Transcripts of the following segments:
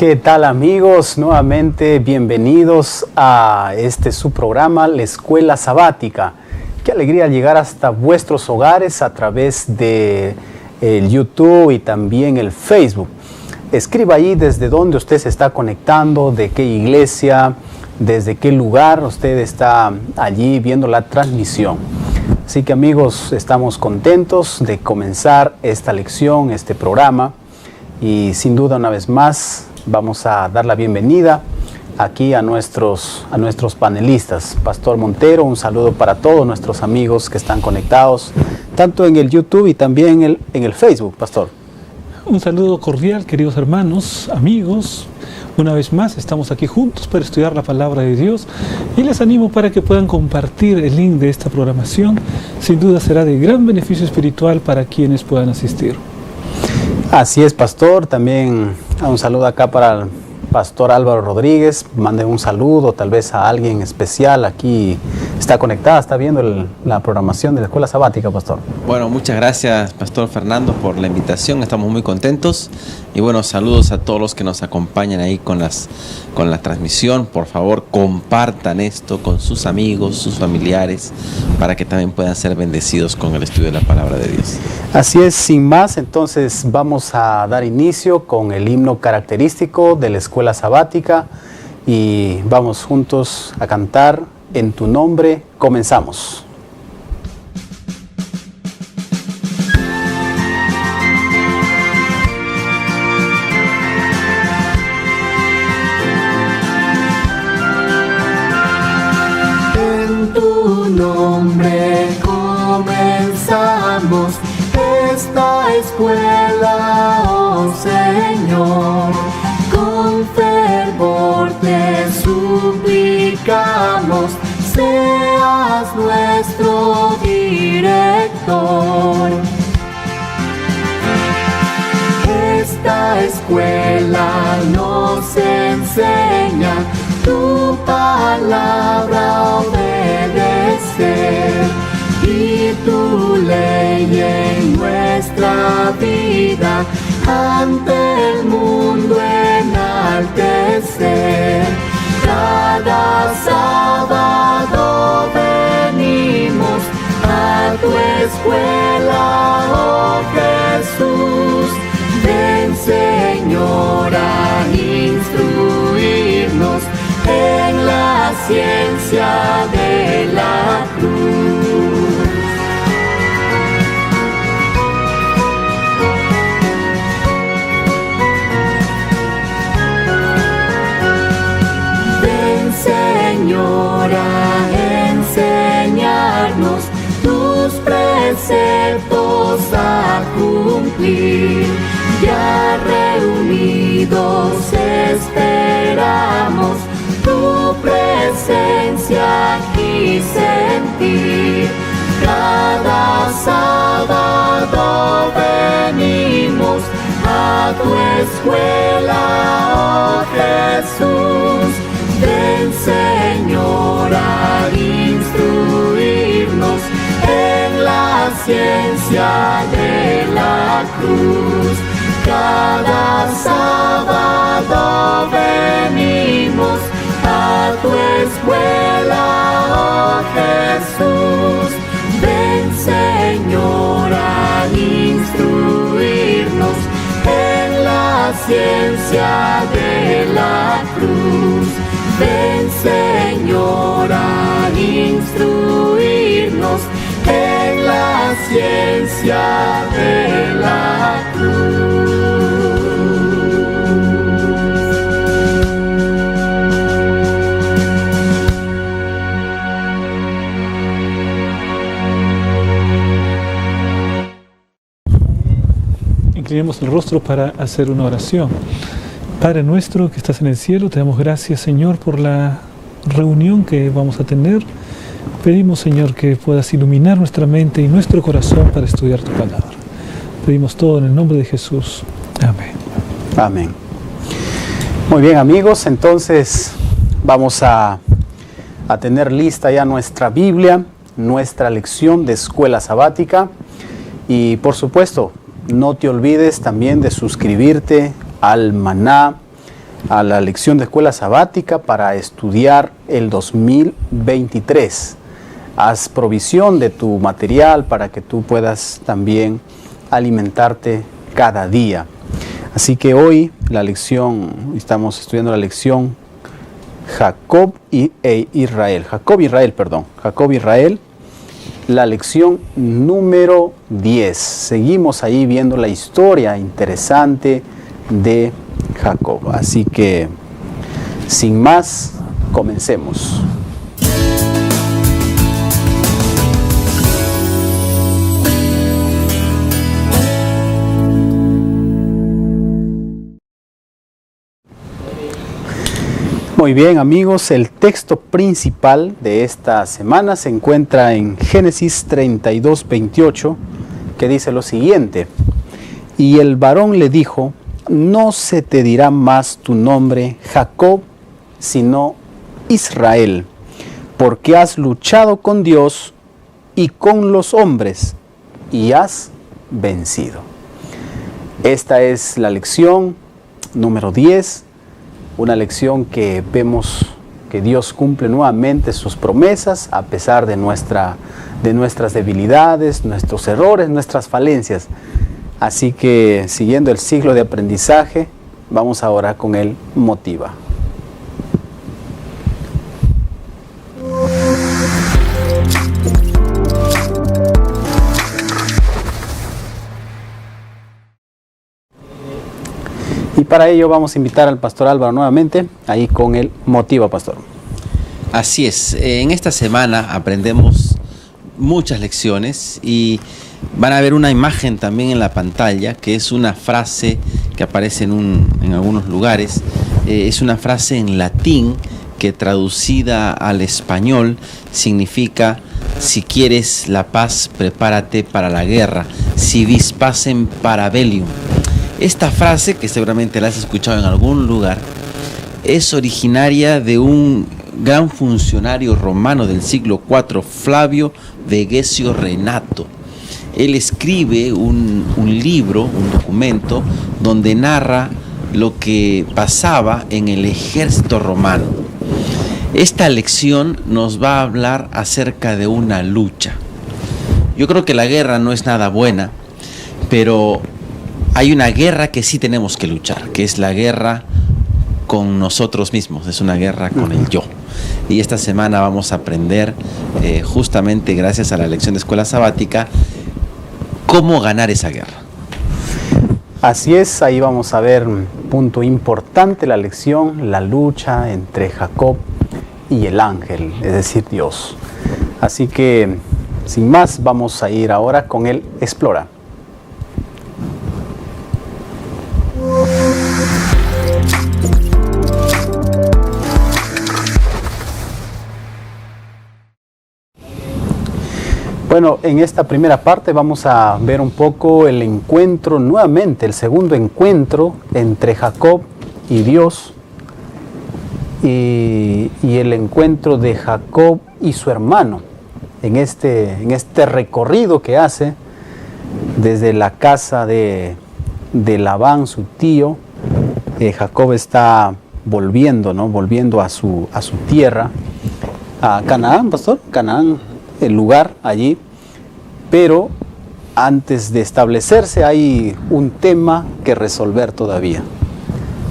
¿Qué tal, amigos? Nuevamente bienvenidos a su programa, La Escuela Sabática. Qué alegría llegar hasta vuestros hogares a través de el YouTube y también el Facebook. Escriba ahí desde dónde usted se está conectando, de qué iglesia, desde qué lugar usted está allí viendo la transmisión. Así que, amigos, estamos contentos de comenzar esta lección, este programa, y sin duda una vez más vamos a dar la bienvenida aquí a nuestros panelistas. Pastor Montero, un saludo para todos nuestros amigos que están conectados, tanto en el YouTube y también en el Facebook, Pastor. Un saludo cordial, queridos hermanos, amigos. Una vez más estamos aquí juntos para estudiar la palabra de Dios y les animo para que puedan compartir el link de esta programación. Sin duda será de gran beneficio espiritual para quienes puedan asistir. Así es, Pastor. También un saludo acá para el Pastor Álvaro Rodríguez. Mande un saludo tal vez a alguien especial aquí. Está conectada, está viendo la programación de la Escuela Sabática, Pastor. Bueno, muchas gracias, Pastor Fernando, por la invitación. Estamos muy contentos. Y bueno, saludos a todos los que nos acompañan ahí con la transmisión. Por favor, compartan esto con sus amigos, sus familiares, para que también puedan ser bendecidos con el estudio de la palabra de Dios. Así es, sin más, entonces vamos a dar inicio con el himno característico de la Escuela Sabática y vamos juntos a cantar En tu nombre. Comenzamos. En tu nombre comenzamos esta escuela, oh Señor. Con fervor te suplicamos, seas nuestro director. Esta escuela nos enseña tu palabra obedecer y tu ley en nuestra vida ante el mundo enaltecer. Cada sábado venimos a tu escuela, oh Jesús. Ven, Señor, a instruirnos en la ciencia de la cruz. Ven, Señor, a enseñarnos tus preceptos a cumplir. Ya reunidos esperamos tu presencia aquí sentir. Cada sábado venimos a tu escuela, oh Jesús. Ven, Señor, a instruirnos en la ciencia de la cruz. Cada sábado venimos a tu escuela, oh Jesús. Ven, Señor, a instruirnos en la ciencia de la cruz. Ven, Señor, a instruirnos en la ciencia de la cruz. Inclinemos el rostro para hacer una oración. Padre nuestro que estás en el cielo, te damos gracias, Señor, por la reunión que vamos a tener. Pedimos, Señor, que puedas iluminar nuestra mente y nuestro corazón para estudiar tu palabra. Pedimos todo en el nombre de Jesús. Amén. Amén. Muy bien, amigos, entonces vamos a tener lista ya nuestra Biblia, nuestra lección de Escuela Sabática. Y por supuesto, no te olvides también de suscribirte al Maná, a la lección de escuela sabática para estudiar el 2023. Haz provisión de tu material para que tú puedas también alimentarte cada día. Así que hoy estamos estudiando la lección Jacob Israel, la lección número 10. Seguimos ahí viendo la historia interesante de Jacob. Así que, sin más, comencemos. Muy bien, amigos, el texto principal de esta semana se encuentra en Génesis 32:28, que dice lo siguiente: y el varón le dijo: no se te dirá más tu nombre Jacob, sino Israel, porque has luchado con Dios y con los hombres, y has vencido. Esta es la lección número 10, una lección que vemos que Dios cumple nuevamente sus promesas a pesar de nuestras debilidades, nuestros errores, nuestras falencias. Así que, siguiendo el ciclo de aprendizaje, vamos ahora con el motiva. Y para ello vamos a invitar al pastor Álvaro nuevamente, ahí con el motiva, pastor. Así es, en esta semana aprendemos muchas lecciones y van a ver una imagen también en la pantalla, que es una frase que aparece en algunos lugares. Es una frase en latín que traducida al español significa: si quieres la paz, prepárate para la guerra, si vis pacem para bellium. Esta frase, que seguramente la has escuchado en algún lugar, es originaria de un gran funcionario romano del siglo IV, Flavio Vegesio Renato. Él escribe un libro, un documento, donde narra lo que pasaba en el ejército romano. Esta lección nos va a hablar acerca de una lucha. Yo creo que la guerra no es nada buena, pero hay una guerra que sí tenemos que luchar, que es la guerra con nosotros mismos, es una guerra con el yo. Y esta semana vamos a aprender, justamente gracias a la lección de escuela sabática, cómo ganar esa guerra. Así es, ahí vamos a ver un punto importante, la lección, la lucha entre Jacob y el ángel, es decir, Dios. Así que, sin más, vamos a ir ahora con el Explora. Bueno, en esta primera parte vamos a ver un poco el encuentro nuevamente, el segundo encuentro entre Jacob y Dios, y el encuentro de Jacob y su hermano en este recorrido que hace desde la casa de Labán, su tío. Jacob está volviendo a su tierra, a Canaán, pastor, Canaán, el lugar allí, pero antes de establecerse hay un tema que resolver todavía,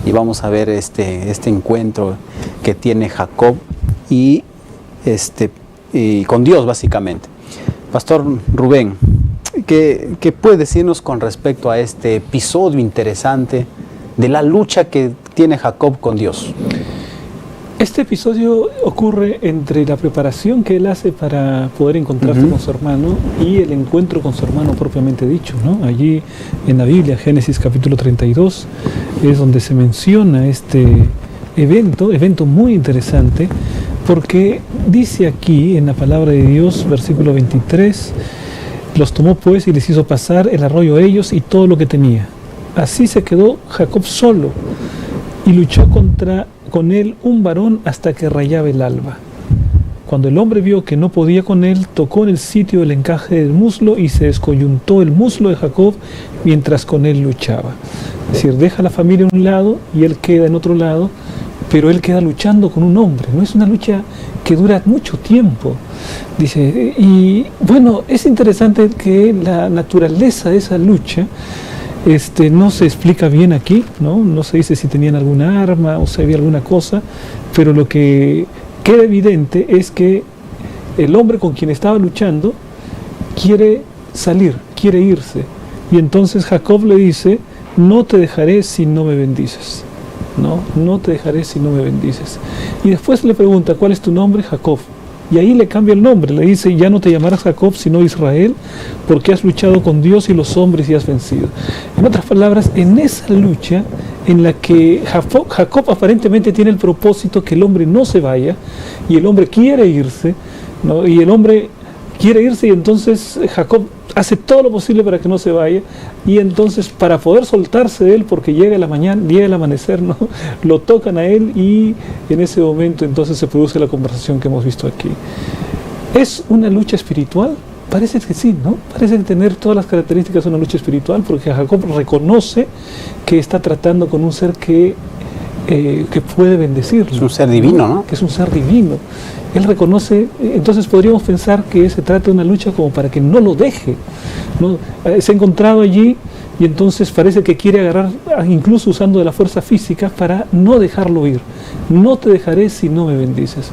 y vamos a ver este encuentro que tiene Jacob y con Dios, básicamente. Pastor Rubén, ¿qué puede decirnos con respecto a este episodio interesante de la lucha que tiene Jacob con Dios? Este episodio ocurre entre la preparación que él hace para poder encontrarse con su hermano y el encuentro con su hermano propiamente dicho, ¿no? Allí en la Biblia, Génesis capítulo 32, es donde se menciona este evento muy interesante, porque dice aquí en la palabra de Dios, versículo 23, los tomó pues y les hizo pasar el arroyo a ellos y todo lo que tenía. Así se quedó Jacob solo y luchó con él un varón hasta que rayaba el alba. Cuando el hombre vio que no podía con él, tocó en el sitio del encaje del muslo y se descoyuntó el muslo de Jacob mientras con él luchaba. Es decir, deja la familia a un lado y él queda en otro lado, pero él queda luchando con un hombre. No es una lucha que dura mucho tiempo. Dice, y bueno, es interesante que la naturaleza de esa lucha no se explica bien aquí, no se dice si tenían alguna arma o si había alguna cosa, pero lo que queda evidente es que el hombre con quien estaba luchando quiere salir, quiere irse, y entonces Jacob le dice, no te dejaré si no me bendices, no te dejaré si no me bendices. Y después le pregunta, ¿cuál es tu nombre? Jacob. Y ahí le cambia el nombre, le dice, ya no te llamarás Jacob sino Israel, porque has luchado con Dios y los hombres y has vencido. En otras palabras, en esa lucha en la que Jacob aparentemente tiene el propósito que el hombre no se vaya, y el hombre quiere irse, y el hombre quiere irse, y entonces Jacob hace todo lo posible para que no se vaya, y entonces para poder soltarse de él, porque llega la mañana, llega el amanecer, lo tocan a él, y en ese momento entonces se produce la conversación que hemos visto aquí. ¿Es una lucha espiritual? Parece que sí, parece tener todas las características de una lucha espiritual, porque Jacob reconoce que está tratando con un ser que puede bendecirlo. Es un ser divino, ¿no? Que es un ser divino. Él reconoce, entonces podríamos pensar que se trata de una lucha como para que no lo deje, se ha encontrado allí, y entonces parece que quiere agarrar, incluso usando de la fuerza física, para no dejarlo ir. No te dejaré si no me bendices.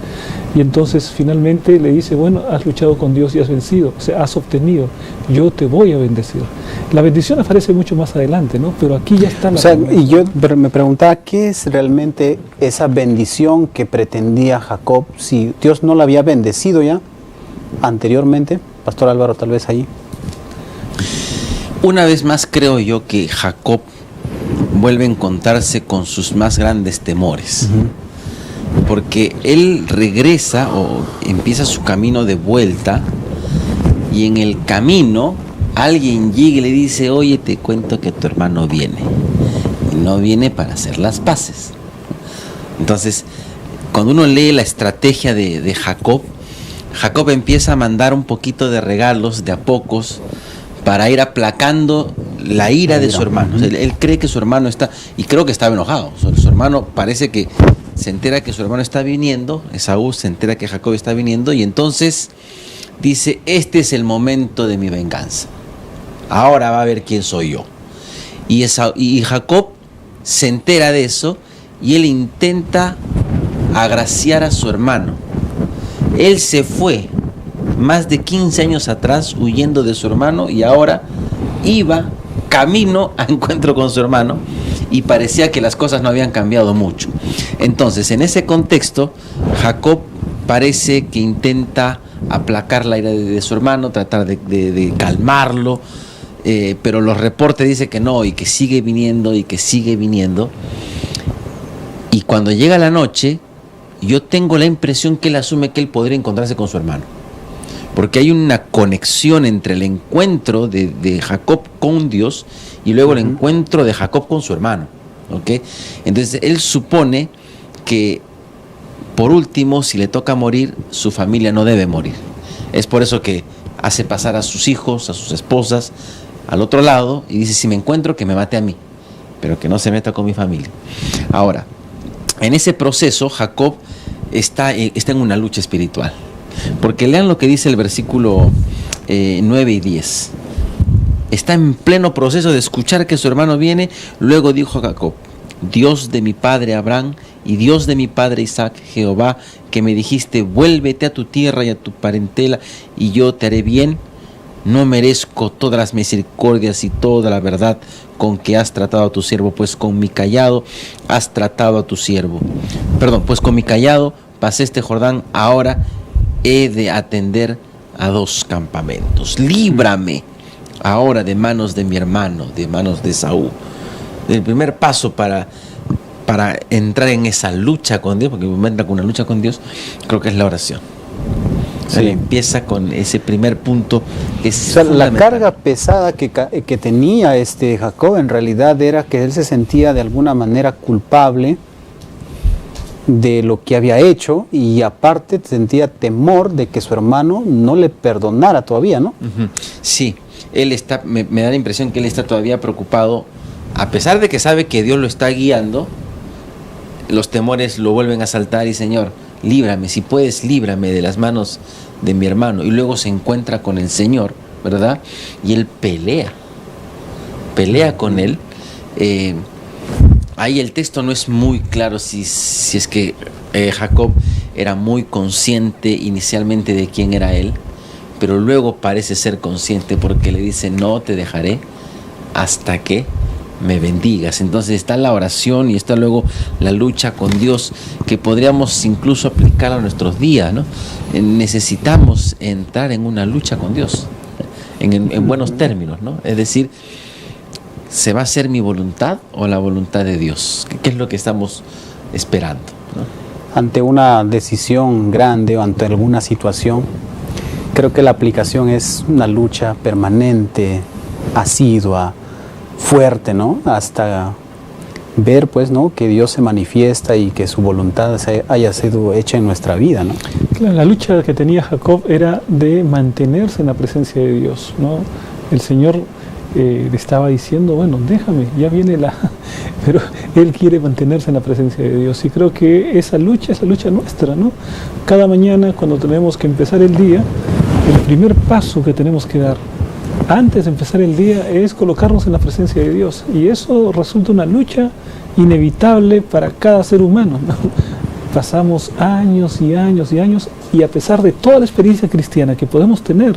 Y entonces finalmente le dice, bueno, has luchado con Dios y has vencido, o sea, has obtenido, yo te voy a bendecir. La bendición aparece mucho más adelante, pero aquí ya está la promesa. Y yo me preguntaba, ¿qué es realmente esa bendición que pretendía Jacob? Si Dios no la había bendecido ya anteriormente, Pastor Álvaro, tal vez allí. Una vez más creo yo que Jacob vuelve a encontrarse con sus más grandes temores. Porque él regresa o empieza su camino de vuelta, y en el camino alguien llega y le dice, oye, te cuento que tu hermano viene, y no viene para hacer las paces. Entonces, cuando uno lee la estrategia de Jacob, Jacob empieza a mandar un poquito de regalos de a pocos para ir aplacando la ira de su hermano. O sea, él cree que su hermano está, y creo que estaba enojado. Su hermano parece que se entera que su hermano está viniendo, Esaú se entera que Jacob está viniendo, y entonces dice, este es el momento de mi venganza. Ahora va a ver quién soy yo. Y Jacob se entera de eso, y él intenta agraciar a su hermano. Él se fue más de 15 años atrás huyendo de su hermano, y ahora iba camino a encuentro con su hermano, y parecía que las cosas no habían cambiado mucho. Entonces, en ese contexto, Jacob parece que intenta aplacar la ira de su hermano, tratar de calmarlo, pero los reportes dicen que no, y que sigue viniendo, y que sigue viniendo. Y cuando llega la noche, yo tengo la impresión que él asume que él podría encontrarse con su hermano, porque hay una conexión entre el encuentro de Jacob con Dios y luego el encuentro de Jacob con su hermano, ¿okay? Entonces él supone que, por último, si le toca morir, su familia no debe morir. Es por eso que hace pasar a sus hijos, a sus esposas, al otro lado, y dice, si me encuentro, que me mate a mí, pero que no se meta con mi familia. Ahora, en ese proceso, Jacob está en una lucha espiritual. Porque lean lo que dice el versículo 9 y 10. Está en pleno proceso de escuchar que su hermano viene. Luego dijo Jacob, Dios de mi padre Abraham y Dios de mi padre Isaac, Jehová, que me dijiste, vuélvete a tu tierra y a tu parentela, y yo te haré bien. No merezco todas las misericordias y toda la verdad con que has tratado a tu siervo, pues con mi cayado has tratado a tu siervo. Pues con mi cayado pasé este Jordán, ahora he de atender a 2 campamentos. Líbrame ahora de manos de mi hermano, de manos de Esaú. El primer paso para entrar en esa lucha con Dios, porque entra con una lucha con Dios, creo que es la oración. Sí. Él empieza con ese primer punto que es la carga pesada que tenía Jacob en realidad era que él se sentía de alguna manera culpable de lo que había hecho, y aparte sentía temor de que su hermano no le perdonara todavía, ¿no? Sí, él está, me da la impresión que él está todavía preocupado a pesar de que sabe que Dios lo está guiando, los temores lo vuelven a asaltar y Señor, líbrame, si puedes, líbrame de las manos de mi hermano. Y luego se encuentra con el Señor, ¿verdad? Y él pelea con él. Ahí el texto no es muy claro si es que Jacob era muy consciente inicialmente de quién era él, pero luego parece ser consciente porque le dice, no te dejaré hasta que me bendigas. Entonces está la oración y está luego la lucha con Dios, que podríamos incluso aplicar a nuestros días, ¿no? Necesitamos entrar en una lucha con Dios, en buenos términos, ¿no? Es decir, ¿se va a hacer mi voluntad o la voluntad de Dios? ¿Qué es lo que estamos esperando, ¿no? Ante una decisión grande o ante alguna situación, creo que la aplicación es una lucha permanente, asidua, fuerte, ¿no? Hasta ver, pues, ¿no?, que Dios se manifiesta y que su voluntad haya sido hecha en nuestra vida, ¿no? Claro, la lucha que tenía Jacob era de mantenerse en la presencia de Dios, ¿no? El Señor le estaba diciendo, bueno, déjame, ya viene pero él quiere mantenerse en la presencia de Dios, y creo que esa lucha es la lucha nuestra, ¿no? Cada mañana, cuando tenemos que empezar el día, el primer paso que tenemos que dar antes de empezar el día es colocarnos en la presencia de Dios, y eso resulta una lucha inevitable para cada ser humano, ¿no? Pasamos años y años y años, y a pesar de toda la experiencia cristiana que podemos tener,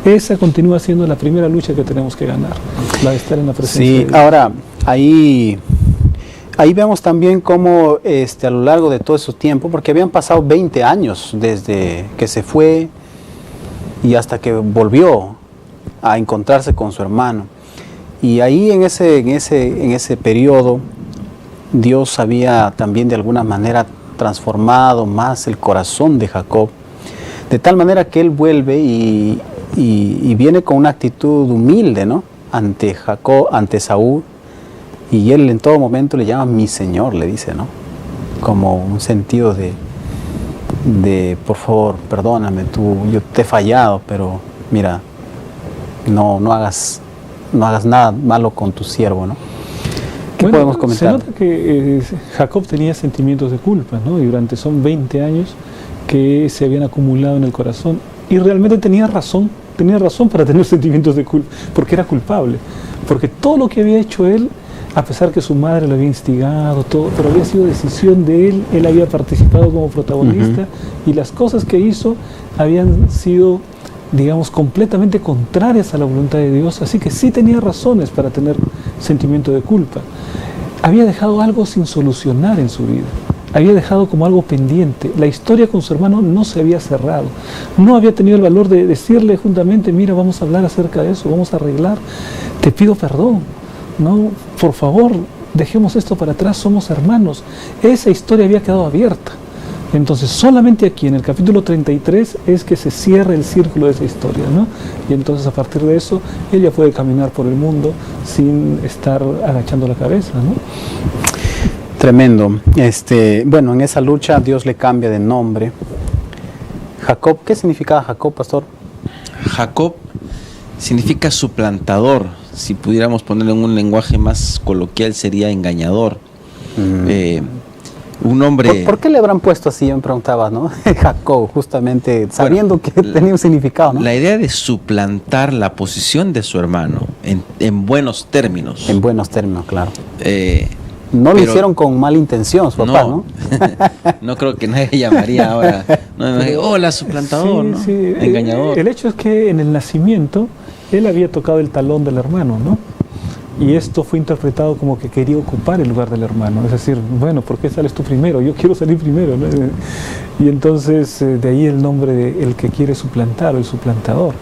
esa continúa siendo la primera lucha que tenemos que ganar, la de estar en la presencia de Dios. Sí, ahora, ahí vemos también cómo a lo largo de todo ese tiempo, porque habían pasado 20 años desde que se fue y hasta que volvió a encontrarse con su hermano. Y ahí en ese periodo, Dios había también de alguna manera transformado más el corazón de Jacob, de tal manera que él vuelve y viene con una actitud humilde, ¿no?, ante Jacob, ante Saúl, y él en todo momento le llama mi Señor, le dice, ¿no?, como un sentido de por favor, perdóname, yo te he fallado, pero mira, no hagas nada malo con tu siervo, ¿no? ¿Qué podemos comentar? Se nota que Jacob tenía sentimientos de culpa, ¿no? Y son 20 años que se habían acumulado en el corazón, y realmente tenía razón para tener sentimientos de culpa, porque era culpable, porque todo lo que había hecho él, a pesar que su madre lo había instigado, todo, pero había sido decisión de él había participado como protagonista, y las cosas que hizo habían sido, digamos, completamente contrarias a la voluntad de Dios, así que sí tenía razones para tener sentimiento de culpa. Había dejado algo sin solucionar en su vida, había dejado como algo pendiente. La historia con su hermano no se había cerrado, no había tenido el valor de decirle juntamente, mira, vamos a hablar acerca de eso, vamos a arreglar, te pido perdón, no, por favor, dejemos esto para atrás, somos hermanos. Esa historia había quedado abierta. Entonces solamente aquí en el capítulo 33 es que se cierra el círculo de esa historia, ¿no? Y entonces a partir de eso ella puede caminar por el mundo sin estar agachando la cabeza, ¿no? Tremendo. Bueno, en esa lucha Dios le cambia de nombre. Jacob, ¿qué significaba Jacob, pastor? Jacob significa suplantador. Si pudiéramos ponerlo en un lenguaje más coloquial, sería engañador. Un hombre... ¿Por qué le habrán puesto así? Yo me preguntaba, ¿no? Jacob, justamente sabiendo que tenía un significado, ¿no? La idea de suplantar la posición de su hermano en buenos términos. En buenos términos, claro. No lo hicieron con mala intención, su papá, ¿no? No creo que nadie llamaría ahora. Hola, suplantador, sí, ¿no? Sí. Engañador. El hecho es que en el nacimiento él había tocado el talón del hermano, ¿no? Y esto fue interpretado como que quería ocupar el lugar del hermano. Es decir, bueno, ¿por qué sales tú primero? Yo quiero salir primero, ¿no? Y entonces de ahí el nombre de el que quiere suplantar, o el suplantador.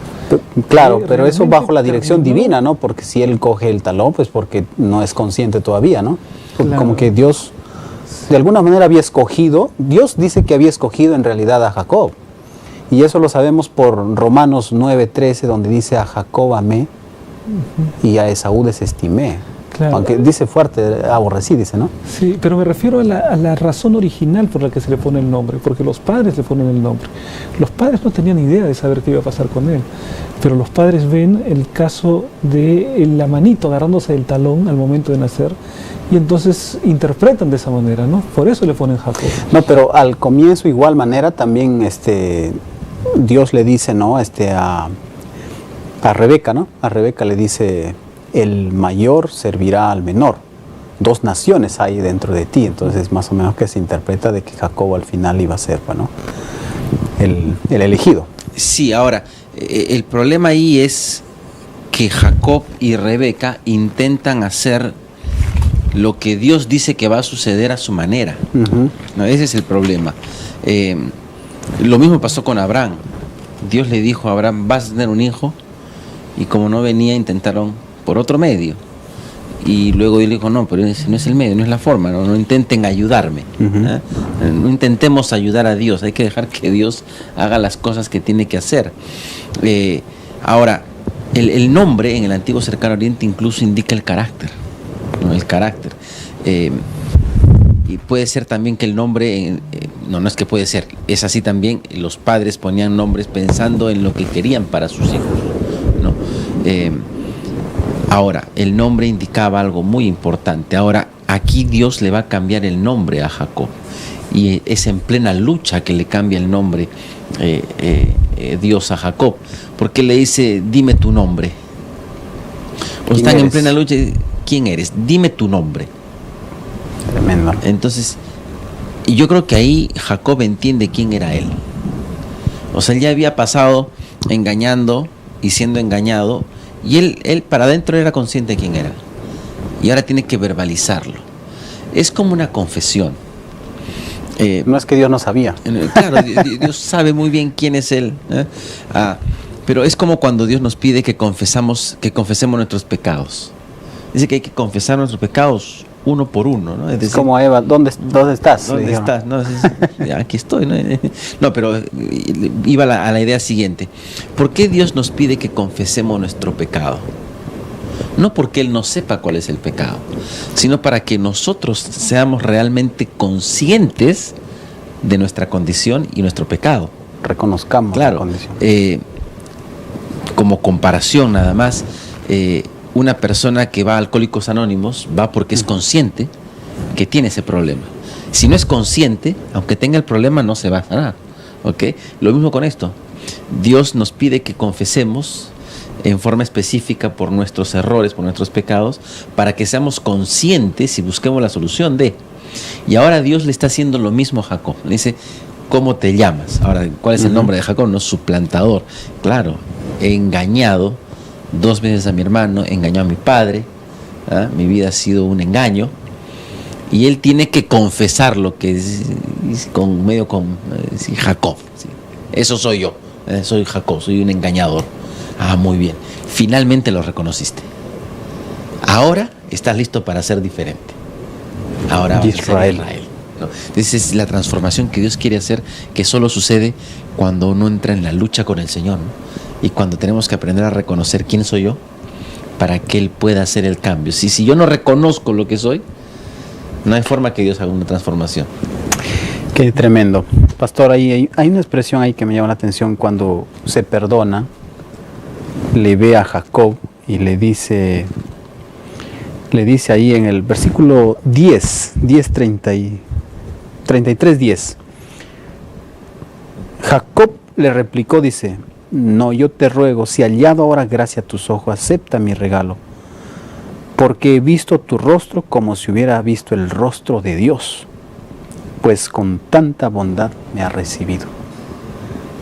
Claro, pero eso bajo la dirección divina, ¿no? Porque si él coge el talón, pues porque no es consciente todavía, ¿no? Claro. Como que Dios de alguna manera había escogido, Dios dice que había escogido en realidad a Jacob. Y eso lo sabemos por Romanos 9:13, donde dice a Jacob amé y a Esaú desestimé. Claro. Aunque dice fuerte, aborrecí, dice, ¿no? Sí, pero me refiero a la razón original por la que se le pone el nombre, porque los padres le ponen el nombre. Los padres no tenían idea de saber qué iba a pasar con él, pero los padres ven el caso de la manito agarrándose del talón al momento de nacer, y entonces interpretan de esa manera, ¿no? Por eso le ponen Jacob. No, pero al comienzo, igual manera, también Dios le dice, ¿no? A Rebeca, ¿no? A Rebeca le dice, el mayor servirá al menor. 2 naciones hay dentro de ti. Entonces, más o menos que se interpreta de que Jacob al final iba a ser, ¿no? el elegido. Sí, ahora, el problema ahí es que Jacob y Rebeca intentan hacer lo que Dios dice que va a suceder a su manera. No, ese es el problema. Lo mismo pasó con Abraham. Dios le dijo a Abraham, vas a tener un hijo, y como no venía, intentaron por otro medio. Y luego él dijo, no, pero ese no es el medio, no es la forma, no intenten ayudarme. No intentemos ayudar a Dios, hay que dejar que Dios haga las cosas que tiene que hacer. Ahora, el nombre en el antiguo Cercano Oriente incluso indica el carácter, ¿no? El carácter. Y puede ser también que el nombre, no es que puede ser, es así también, los padres ponían nombres pensando en lo que querían para sus hijos, ¿no? Ahora, el nombre indicaba algo muy importante. Ahora, aquí Dios le va a cambiar el nombre a Jacob, y es en plena lucha que le cambia el nombre Dios a Jacob, porque le dice, dime tu nombre. O están en plena lucha, ¿quién eres? Dime tu nombre. Tremendo. Entonces, yo creo que ahí Jacob entiende quién era él. O sea, él ya había pasado engañando y siendo engañado, y él para adentro era consciente de quién era, y ahora tiene que verbalizarlo. Es como una confesión. No es que Dios no sabía. Claro, Dios sabe muy bien quién es él, pero es como cuando Dios nos pide que confesemos nuestros pecados. Dice que hay que confesar nuestros pecados uno por uno, ¿no? Es decir, como a Eva, ¿dónde estás? ¿Dónde estás? No, aquí estoy, ¿no? No, pero iba a la idea siguiente. ¿Por qué Dios nos pide que confesemos nuestro pecado? No porque Él no sepa cuál es el pecado, sino para que nosotros seamos realmente conscientes de nuestra condición y nuestro pecado. Reconozcamos la condición. Como comparación nada más, una persona que va a Alcohólicos Anónimos va porque es consciente que tiene ese problema. Si no es consciente, aunque tenga el problema, no se va a sanar, ¿ok? Lo mismo con esto. Dios nos pide que confesemos en forma específica por nuestros errores, por nuestros pecados, para que seamos conscientes y busquemos la solución de. Y ahora Dios le está haciendo lo mismo a Jacob. Le dice, ¿cómo te llamas? Ahora, ¿cuál es el nombre de Jacob? No, suplantador. Claro, he engañado 2 veces a mi hermano, engañó a mi padre, mi vida ha sido un engaño, y él tiene que confesar lo que es Jacob, ¿sí? Eso soy yo, soy Jacob, soy un engañador. Muy bien, finalmente lo reconociste, ahora estás listo para ser diferente, ahora vas a ser Israel, ¿no? Esa es la transformación que Dios quiere hacer, que solo sucede cuando uno entra en la lucha con el Señor, ¿no? Y cuando tenemos que aprender a reconocer quién soy yo, para que Él pueda hacer el cambio. Si yo no reconozco lo que soy, no hay forma que Dios haga una transformación. Qué tremendo. Pastor, hay una expresión ahí que me llama la atención cuando se perdona, le ve a Jacob y le dice ahí en el versículo 33:10. Jacob le replicó, dice, no, yo te ruego, si hallado ahora gracia a tus ojos, acepta mi regalo, porque he visto tu rostro como si hubiera visto el rostro de Dios, pues con tanta bondad me ha recibido.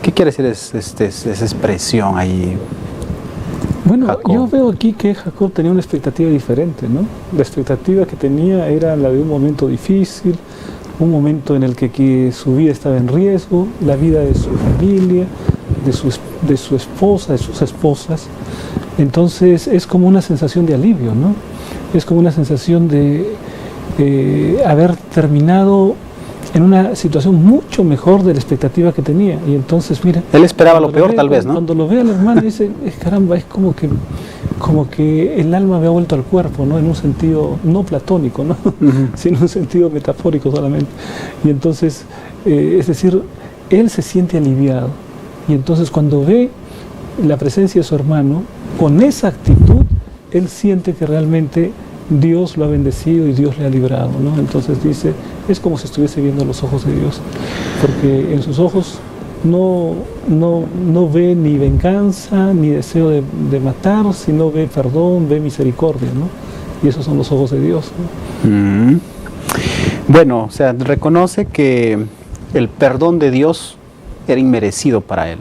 ¿Qué quiere decir esa expresión ahí? Bueno, Jacob. Yo veo aquí que Jacob tenía una expectativa diferente, ¿no? La expectativa que tenía era la de un momento difícil, un momento en el que su vida estaba en riesgo, la vida de su familia, de su esposa, de sus esposas. Entonces es como una sensación de alivio, ¿no? Es como una sensación de haber terminado en una situación mucho mejor de la expectativa que tenía. Y entonces, mira, él esperaba lo peor, tal vez, ¿no? Cuando lo ve al hermano, dice, caramba, es como que como que el alma había vuelto al cuerpo, ¿no? En un sentido no platónico, ¿no? Sino en un sentido metafórico solamente. Y entonces, es decir, él se siente aliviado. Y entonces cuando ve la presencia de su hermano, con esa actitud, él siente que realmente Dios lo ha bendecido y Dios le ha librado, ¿no? Entonces dice, es como si estuviese viendo los ojos de Dios, porque en sus ojos no ve ni venganza, ni deseo de matar, sino ve perdón, ve misericordia, ¿no? Y esos son los ojos de Dios, ¿no? Bueno, o sea, reconoce que el perdón de Dios era inmerecido para él,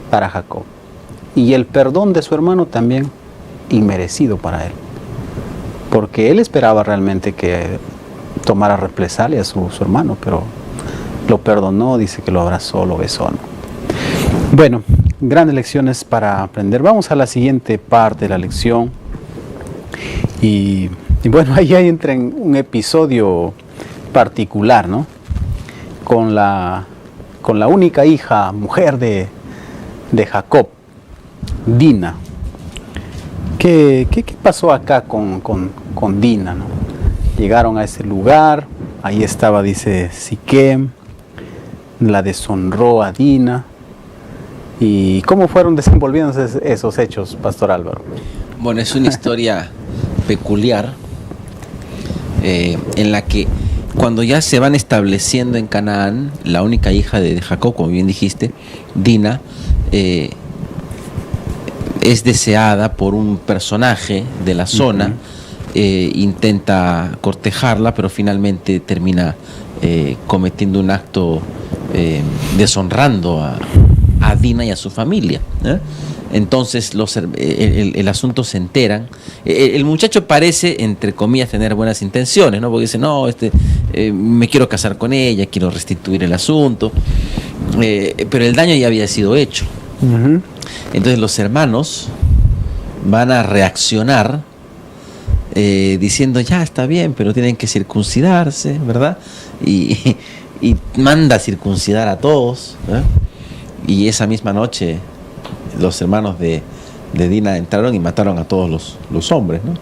para Jacob. Y el perdón de su hermano también inmerecido para él. Porque él esperaba realmente que tomara represalia a su hermano, pero lo perdonó, dice que lo abrazó, lo besó, ¿no? Bueno, grandes lecciones para aprender. Vamos a la siguiente parte de la lección. Y bueno, ahí entra en un episodio particular, ¿no? Con la única hija, mujer de Jacob, Dina. ¿Qué pasó acá con Dina, ¿no? Llegaron a ese lugar, ahí estaba, dice, Siquem, la deshonró a Dina. ¿Y cómo fueron desenvolviéndose esos hechos, Pastor Álvaro? Bueno, es una historia peculiar en la que cuando ya se van estableciendo en Canaán, la única hija de Jacob, como bien dijiste, Dina, es deseada por un personaje de la zona, intenta cortejarla, pero finalmente termina cometiendo un acto deshonrando a Dina y a su familia, ¿eh? Entonces el asunto se enteran. El muchacho parece, entre comillas, tener buenas intenciones, ¿no? Porque dice, no, me quiero casar con ella, quiero restituir el asunto, pero el daño ya había sido hecho. Entonces los hermanos van a reaccionar diciendo, ya está bien, pero tienen que circuncidarse, ¿verdad? Y manda a circuncidar a todos, ¿eh? Y esa misma noche los hermanos de Dina entraron y mataron a todos los hombres, ¿no?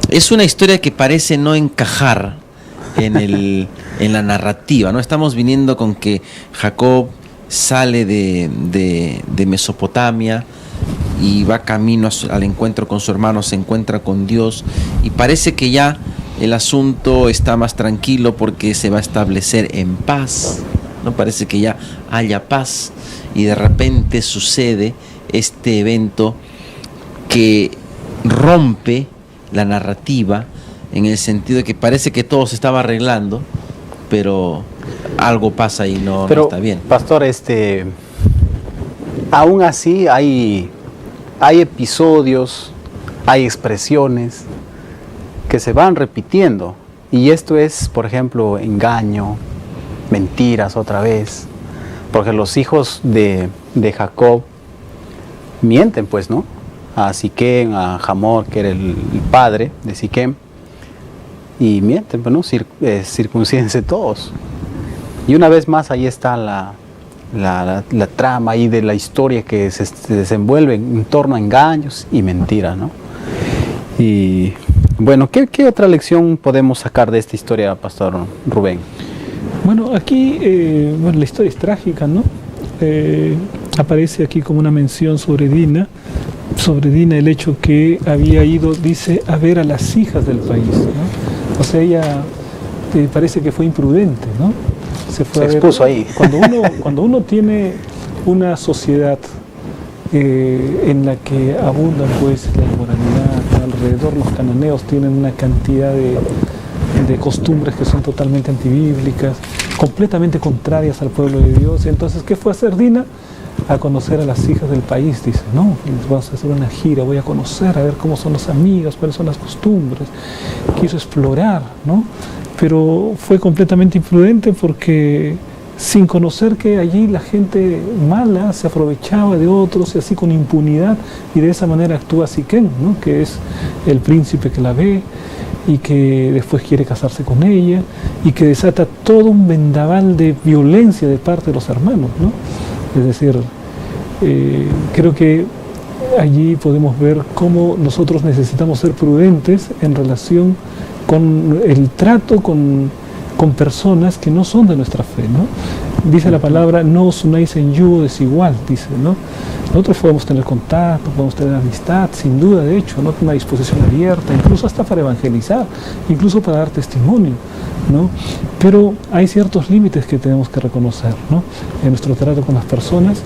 Es una historia que parece no encajar en la narrativa, ¿no? Estamos viniendo con que Jacob sale de Mesopotamia y va camino al encuentro con su hermano, se encuentra con Dios y parece que ya el asunto está más tranquilo porque se va a establecer en paz, ¿no? Parece que ya haya paz y de repente sucede este evento que rompe la narrativa en el sentido de que parece que todo se estaba arreglando, pero algo pasa y no está bien. Pastor, aún así hay episodios, hay expresiones que se van repitiendo. Y esto es, por ejemplo, engaño, mentiras otra vez. Porque los hijos de Jacob mienten, pues, ¿no? A Siquem, a Hamor, que era el padre de Siquem. Y mienten, pues, ¿no? Circuncídense todos. Y una vez más ahí está la trama ahí de la historia que se desenvuelve en torno a engaños y mentiras, ¿no? Y bueno, ¿qué otra lección podemos sacar de esta historia, Pastor Rubén? Bueno, aquí la historia es trágica, ¿no? Aparece aquí como una mención sobre Dina el hecho que había ido, dice, a ver a las hijas del país, ¿no? O sea, ella parece que fue imprudente, ¿no? Se expuso ahí. Cuando uno tiene una sociedad en la que abunda pues la inmoralidad, alrededor los cananeos tienen una cantidad de costumbres que son totalmente antibíblicas, completamente contrarias al pueblo de Dios. Entonces, ¿qué fue a hacer Dina? A conocer a las hijas del país, dice, ¿no? Vamos a hacer una gira, voy a conocer, a ver cómo son las amigas, cuáles son las costumbres. Quiso explorar, ¿no? Pero fue completamente imprudente porque sin conocer que allí la gente mala se aprovechaba de otros y así con impunidad, y de esa manera actúa Siquem, ¿no? Que es el príncipe que la ve y que después quiere casarse con ella y que desata todo un vendaval de violencia de parte de los hermanos, ¿no? Es decir, creo que allí podemos ver cómo nosotros necesitamos ser prudentes en relación con el trato con personas que no son de nuestra fe, ¿no? Dice la palabra, no os unáis en yugo desigual, dice, ¿no? Nosotros podemos tener contacto, podemos tener amistad, sin duda, de hecho, ¿no? Una disposición abierta, incluso hasta para evangelizar, incluso para dar testimonio, ¿no? Pero hay ciertos límites que tenemos que reconocer, ¿no? En nuestro trato con las personas,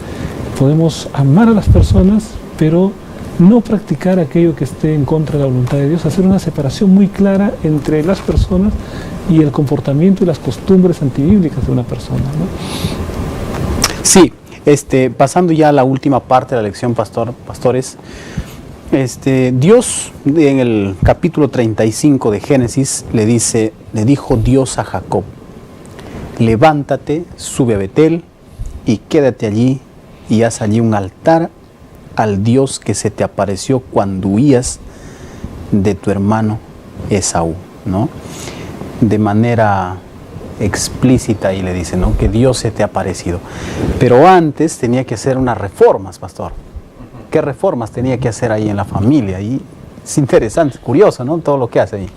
podemos amar a las personas, pero no practicar aquello que esté en contra de la voluntad de Dios, hacer una separación muy clara entre las personas y el comportamiento y las costumbres antibíblicas de una persona, ¿no? Sí, pasando ya a la última parte de la lección, pastores, Dios en el capítulo 35 de Génesis le dijo Dios a Jacob, levántate, sube a Betel y quédate allí y haz allí un altar al Dios que se te apareció cuando huías de tu hermano Esaú, ¿no? De manera explícita y le dice, ¿no? Que Dios se te ha aparecido. Pero antes tenía que hacer unas reformas, pastor. ¿Qué reformas tenía que hacer ahí en la familia? Y es interesante, curioso, ¿no? Todo lo que hace ahí.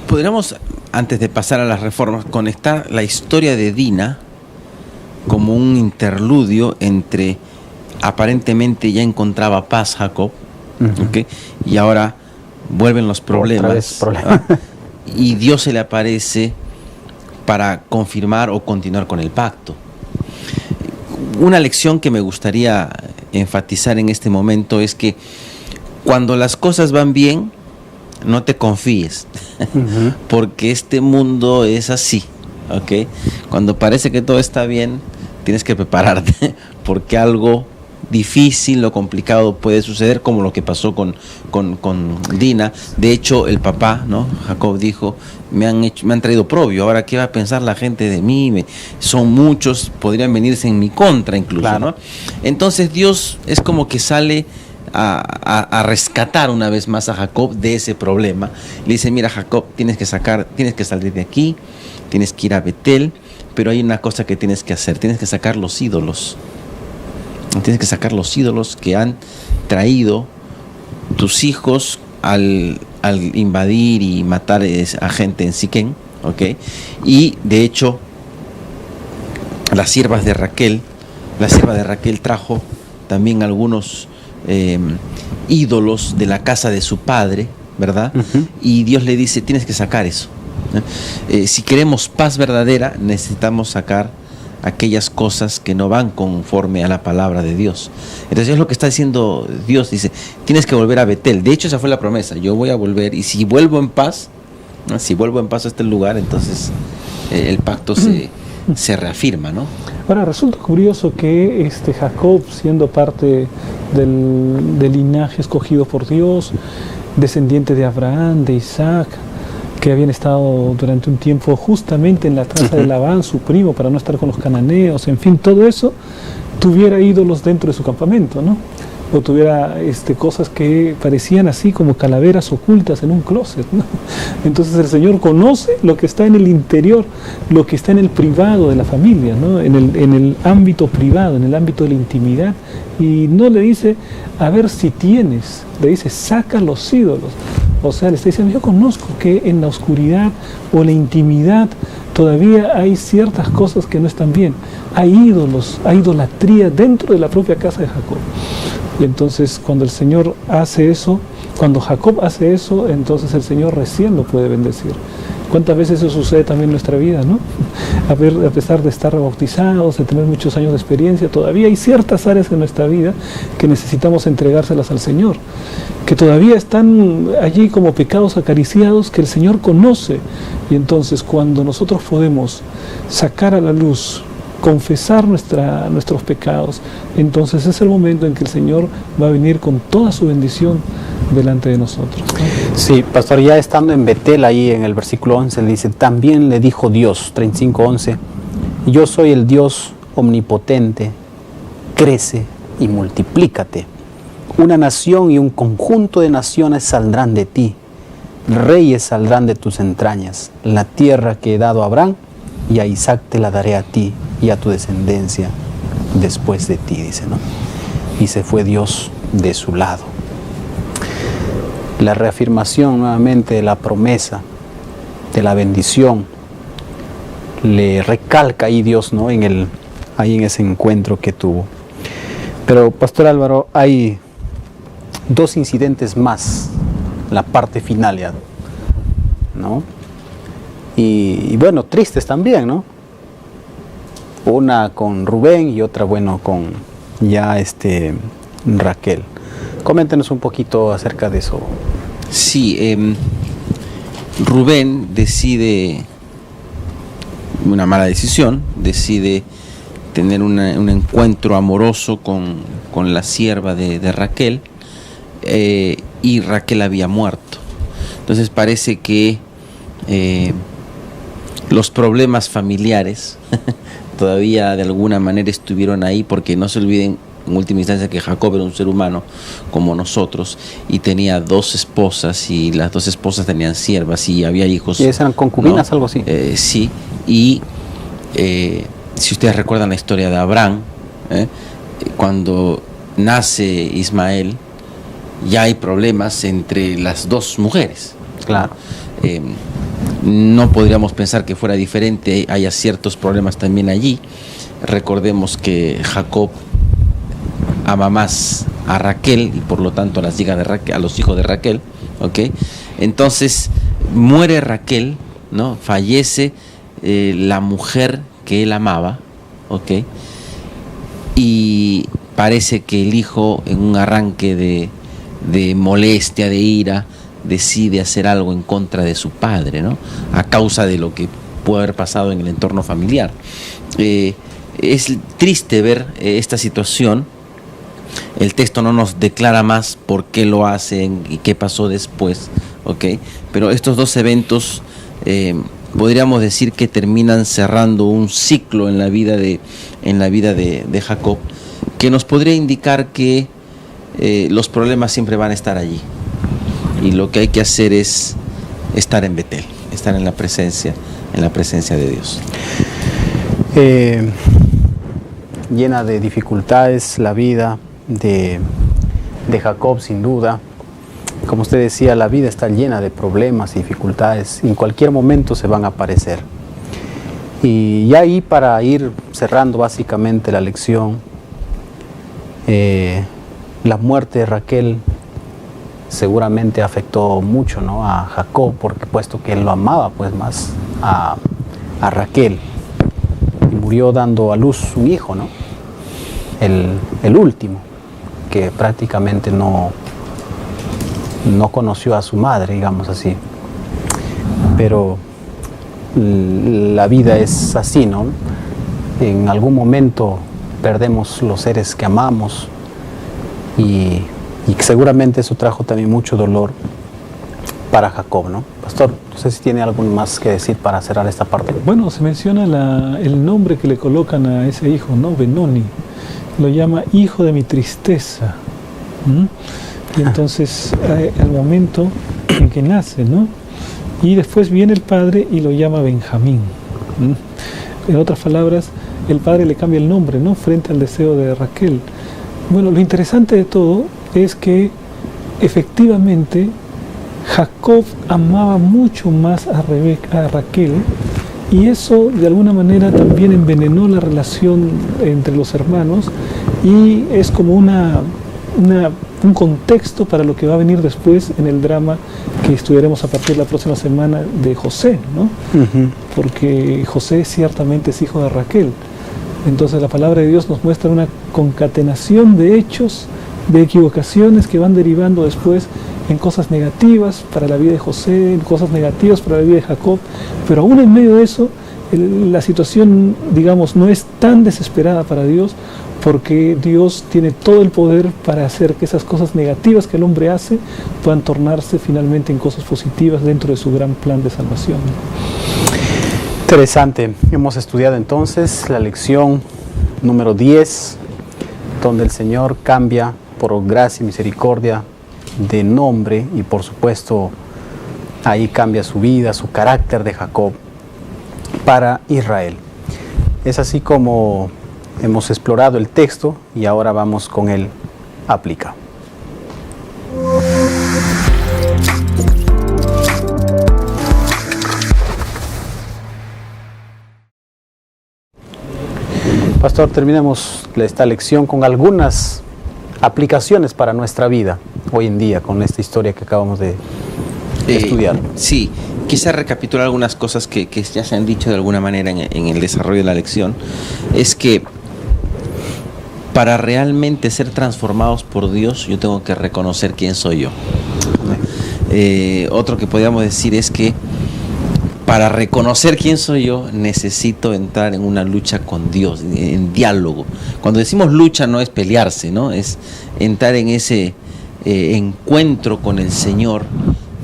Podríamos, antes de pasar a las reformas, conectar la historia de Dina como un interludio entre aparentemente ya encontraba paz Jacob, ¿okay? Y ahora vuelven los problemas, y Dios se le aparece para confirmar o continuar con el pacto. Una lección que me gustaría enfatizar en este momento es que cuando las cosas van bien, no te confíes, porque este mundo es así, ¿okay? Cuando parece que todo está bien, tienes que prepararte, porque algo difícil o complicado puede suceder, como lo que pasó con Dina. De hecho, el papá, ¿no? Jacob dijo, me han traído oprobio, ahora qué va a pensar la gente de mí, son muchos, podrían venirse en mi contra incluso, claro, ¿no? Entonces Dios es como que sale a rescatar una vez más a Jacob de ese problema. Le dice, mira Jacob, tienes que salir de aquí, tienes que ir a Betel, pero hay una cosa que tienes que hacer, tienes que sacar los ídolos. Tienes que sacar los ídolos que han traído tus hijos al invadir y matar a gente en Siquén, ¿okay? Y de hecho, la sierva de Raquel trajo también algunos ídolos de la casa de su padre, ¿verdad? Y Dios le dice, tienes que sacar eso. Si queremos paz verdadera, necesitamos sacar aquellas cosas que no van conforme a la palabra de Dios. Entonces es lo que está diciendo Dios, dice, tienes que volver a Betel. De hecho, esa fue la promesa, yo voy a volver, y si vuelvo en paz, ¿no? Si vuelvo en paz a este lugar, entonces el pacto se reafirma, ¿no? Ahora, resulta curioso que Jacob, siendo parte del linaje escogido por Dios, descendiente de Abraham, de Isaac, que habían estado durante un tiempo justamente en la casa de Labán, su primo, para no estar con los cananeos, en fin, todo eso, tuviera ídolos dentro de su campamento, ¿no? O tuviera cosas que parecían así como calaveras ocultas en un closet, ¿no? Entonces el Señor conoce lo que está en el interior, lo que está en el privado de la familia, ¿no? En el ámbito privado, en el ámbito de la intimidad, y no le dice, a ver si tienes, le dice, saca los ídolos. O sea, le está diciendo, yo conozco que en la oscuridad o en la intimidad todavía hay ciertas cosas que no están bien. Hay ídolos, hay idolatría dentro de la propia casa de Jacob. Y entonces cuando el Señor hace eso, cuando Jacob hace eso, entonces el Señor recién lo puede bendecir. ¿Cuántas veces eso sucede también en nuestra vida, no? A pesar de estar bautizados, de tener muchos años de experiencia, todavía hay ciertas áreas en nuestra vida que necesitamos entregárselas al Señor, que todavía están allí como pecados acariciados que el Señor conoce. Y entonces cuando nosotros podemos sacar a la luz, confesar nuestros pecados, entonces es el momento en que el Señor va a venir con toda su bendición delante de nosotros, ¿no? Sí, pastor, ya estando en Betel, ahí en el versículo 11, le dice, también le dijo Dios, 35:11, yo soy el Dios omnipotente, crece y multiplícate. Una nación y un conjunto de naciones saldrán de ti, reyes saldrán de tus entrañas. La tierra que he dado a Abraham y a Isaac te la daré a ti y a tu descendencia después de ti, dice, ¿no? Y se fue Dios de su lado. La reafirmación nuevamente de la promesa, de la bendición, le recalca ahí Dios, ¿no? ahí en ese encuentro que tuvo. Pero, Pastor Álvaro, hay dos incidentes más, la parte final ya, ¿no? Y bueno, tristes también, ¿no? Una con Rubén y otra, bueno, con ya Raquel. Coméntenos un poquito acerca de eso. Sí, Rubén decide una mala decisión, decide tener un encuentro amoroso con la sierva de Raquel, y Raquel había muerto. Entonces parece que los problemas familiares todavía de alguna manera estuvieron ahí, porque no se olviden en última instancia que Jacob era un ser humano como nosotros y tenía 2 esposas, y las 2 esposas tenían siervas y había hijos. ¿Y esas eran concubinas, ¿no? Algo así? Sí, y si ustedes recuerdan la historia de Abraham, cuando nace Ismael, ya hay problemas entre las 2 mujeres. Claro. No podríamos pensar que fuera diferente, haya ciertos problemas también allí. Recordemos que Jacob ama más a Raquel y por lo tanto a las hijas de Raquel, a los hijos de Raquel, ¿ok? Entonces muere Raquel, ¿no? Fallece la mujer que él amaba, ¿ok? Y parece que el hijo, en un arranque de molestia, de ira, decide hacer algo en contra de su padre, ¿no? A causa de lo que puede haber pasado en el entorno familiar. Es triste ver esta situación. El texto no nos declara más por qué lo hacen y qué pasó después, ¿ok? Pero estos 2 eventos podríamos decir que terminan cerrando un ciclo en la vida de Jacob, que nos podría indicar que los problemas siempre van a estar allí. Y lo que hay que hacer es estar en Betel, estar en la presencia de Dios. Llena de dificultades la vida de Jacob, sin duda. Como usted decía, la vida está llena de problemas y dificultades. En cualquier momento se van a aparecer. Y ya ahí, para ir cerrando básicamente la lección, la muerte de Raquel seguramente afectó mucho, ¿no?, a Jacob, porque puesto que él lo amaba pues más a Raquel, y murió dando a luz un hijo, ¿no?, el último, que prácticamente no conoció a su madre, digamos así. Pero la vida es así, ¿no? En algún momento perdemos los seres que amamos, y seguramente eso trajo también mucho dolor para Jacob, ¿no? Pastor, no sé si tiene algo más que decir para cerrar esta parte. Bueno, se menciona el nombre que le colocan a ese hijo, ¿no? Benoni. Lo llama hijo de mi tristeza. Y entonces, al momento en que nace, ¿no? Y después viene el padre y lo llama Benjamín. En otras palabras, el padre le cambia el nombre, ¿no?, frente al deseo de Raquel. Bueno, lo interesante de todo es que efectivamente Jacob amaba mucho más a Raquel, y eso de alguna manera también envenenó la relación entre los hermanos, y es como un contexto para lo que va a venir después en el drama que estudiaremos a partir de la próxima semana de José, ¿no? Porque José ciertamente es hijo de Raquel. Entonces la palabra de Dios nos muestra una concatenación de hechos, de equivocaciones que van derivando después en cosas negativas para la vida de José, en cosas negativas para la vida de Jacob, pero aún en medio de eso, la situación, digamos, no es tan desesperada para Dios, porque Dios tiene todo el poder para hacer que esas cosas negativas que el hombre hace puedan tornarse finalmente en cosas positivas dentro de su gran plan de salvación. Interesante. Hemos estudiado entonces la lección número 10, donde el Señor cambia por gracia y misericordia de nombre, y por supuesto ahí cambia su vida, su carácter de Jacob para Israel. Es así como hemos explorado el texto, y ahora vamos con el aplica. Pastor, terminemos esta lección con algunas aplicaciones para nuestra vida hoy en día, con esta historia que acabamos de estudiar. Sí, quise recapitular algunas cosas que ya se han dicho de alguna manera en el desarrollo de la lección. Es que para realmente ser transformados por Dios, yo tengo que reconocer quién soy yo. Otro que podríamos decir es que para reconocer quién soy yo, necesito entrar en una lucha con Dios, en diálogo. Cuando decimos lucha no es pelearse, ¿no? Es entrar en ese encuentro con el Señor,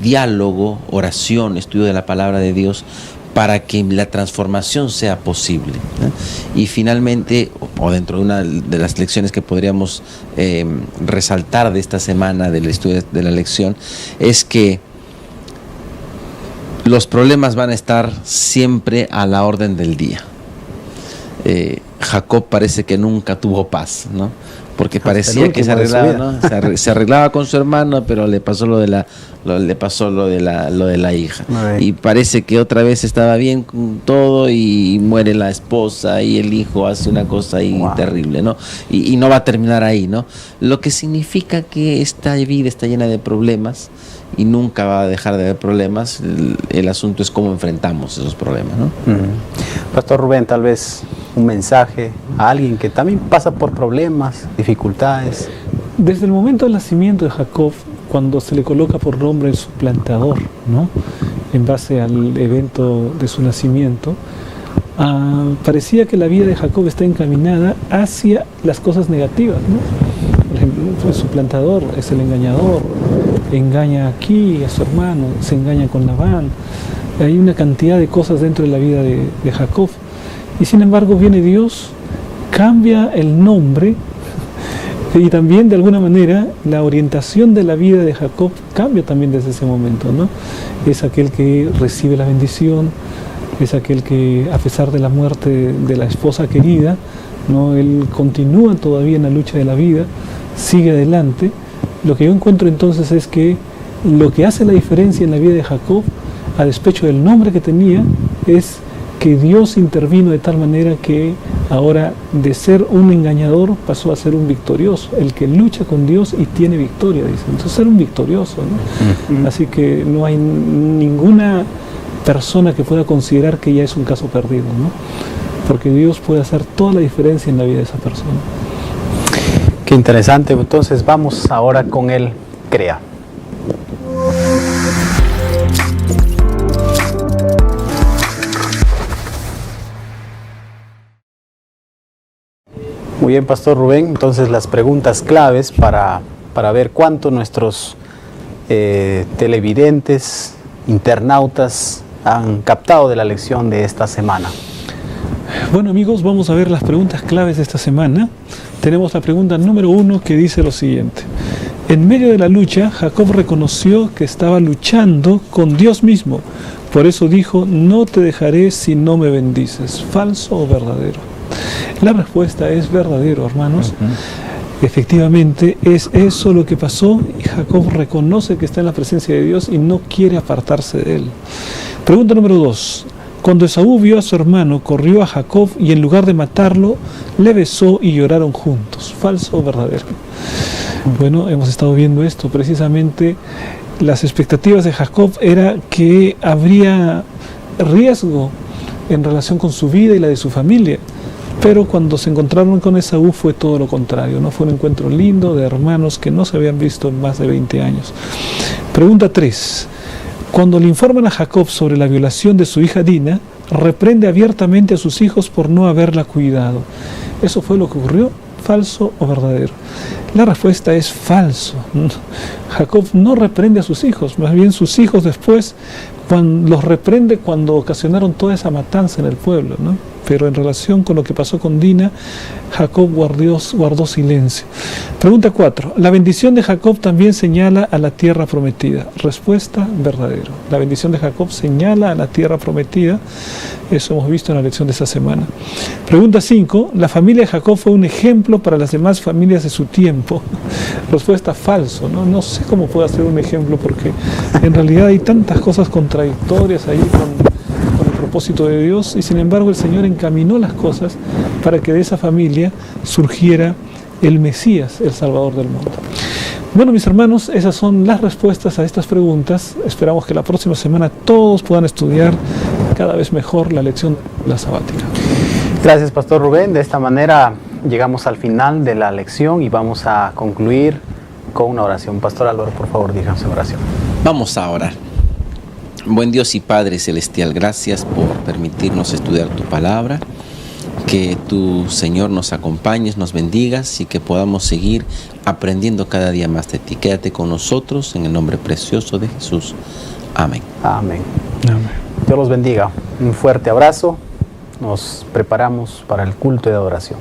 diálogo, oración, estudio de la palabra de Dios, para que la transformación sea posible, ¿no? Y finalmente, o dentro de una de las lecciones que podríamos resaltar de esta semana del estudio de la lección, es que los problemas van a estar siempre a la orden del día. Jacob parece que nunca tuvo paz, ¿no? Porque parecía que se arreglaba, ¿no? Se arreglaba con su hermano, pero le pasó lo de la hija. Y parece que otra vez estaba bien con todo y muere la esposa y el hijo hace una cosa ahí terrible, ¿no? Y no va a terminar ahí, ¿no? Lo que significa que esta vida está llena de problemas y nunca va a dejar de haber problemas. El asunto es cómo enfrentamos esos problemas, ¿no? Pastor Rubén, tal vez un mensaje a alguien que también pasa por problemas, dificultades. Desde el momento del nacimiento de Jacob, cuando se le coloca por nombre el suplantador, ¿no?, en base al evento de su nacimiento, parecía que la vida de Jacob está encaminada hacia las cosas negativas, ¿no? Por ejemplo, el suplantador es el engañador, engaña aquí a su hermano, se engaña con Labán. Hay una cantidad de cosas dentro de la vida de Jacob. Y sin embargo viene Dios, cambia el nombre y también de alguna manera la orientación de la vida de Jacob cambia también desde ese momento, ¿no? Es aquel que recibe la bendición, es aquel que a pesar de la muerte de la esposa querida, ¿no?, él continúa todavía en la lucha de la vida, sigue adelante. Lo que yo encuentro entonces es que lo que hace la diferencia en la vida de Jacob, a despecho del nombre que tenía, es que Dios intervino de tal manera que ahora de ser un engañador pasó a ser un victorioso, el que lucha con Dios y tiene victoria, dice. Entonces ser un victorioso, ¿no? Así que no hay ninguna persona que pueda considerar que ya es un caso perdido, ¿no? Porque Dios puede hacer toda la diferencia en la vida de esa persona. Qué interesante. Entonces vamos ahora con el CREA. Muy bien, Pastor Rubén. Entonces las preguntas claves para ver cuánto nuestros televidentes, internautas han captado de la lección de esta semana. Bueno, amigos, vamos a ver las preguntas claves de esta semana. Tenemos la pregunta número 1 que dice lo siguiente. En medio de la lucha, Jacob reconoció que estaba luchando con Dios mismo. Por eso dijo, no te dejaré si no me bendices. ¿Falso o verdadero? La respuesta es verdadero, hermanos. Efectivamente, es eso lo que pasó y Jacob reconoce que está en la presencia de Dios y no quiere apartarse de él. Pregunta número 2. Cuando Esaú vio a su hermano, corrió a Jacob y en lugar de matarlo, le besó y lloraron juntos. ¿Falso o verdadero? Bueno, hemos estado viendo esto. Precisamente las expectativas de Jacob era que habría riesgo en relación con su vida y la de su familia. Pero cuando se encontraron con Esaú fue todo lo contrario, ¿no? Fue un encuentro lindo de hermanos que no se habían visto en más de 20 años. Pregunta 3. Cuando le informan a Jacob sobre la violación de su hija Dina, reprende abiertamente a sus hijos por no haberla cuidado. ¿Eso fue lo que ocurrió? ¿Falso o verdadero? La respuesta es falso. Jacob no reprende a sus hijos, más bien sus hijos después los reprende cuando ocasionaron toda esa matanza en el pueblo, ¿no? Pero en relación con lo que pasó con Dina, Jacob guardó silencio. Pregunta 4. La bendición de Jacob también señala a la tierra prometida. Respuesta, verdadero. La bendición de Jacob señala a la tierra prometida. Eso hemos visto en la lección de esta semana. Pregunta 5. La familia de Jacob fue un ejemplo para las demás familias de su tiempo. Respuesta, falso, ¿no? No sé cómo puede ser un ejemplo porque en realidad hay tantas cosas contradictorias ahí con el propósito de Dios, y sin embargo el Señor encaminó las cosas para que de esa familia surgiera el Mesías, el Salvador del mundo. Bueno, mis hermanos, esas son las respuestas a estas preguntas. Esperamos que la próxima semana todos puedan estudiar cada vez mejor la lección de la sabática. Gracias, Pastor Rubén. De esta manera llegamos al final de la lección y vamos a concluir con una oración. Pastor Álvaro, por favor, díganos en oración. Vamos a orar. Buen Dios y Padre Celestial, gracias por permitirnos estudiar tu palabra. Que tu Señor nos acompañes, nos bendigas y que podamos seguir aprendiendo cada día más de ti. Quédate con nosotros en el nombre precioso de Jesús. Amén. Amén. Amén. Dios los bendiga. Un fuerte abrazo. Nos preparamos para el culto de adoración.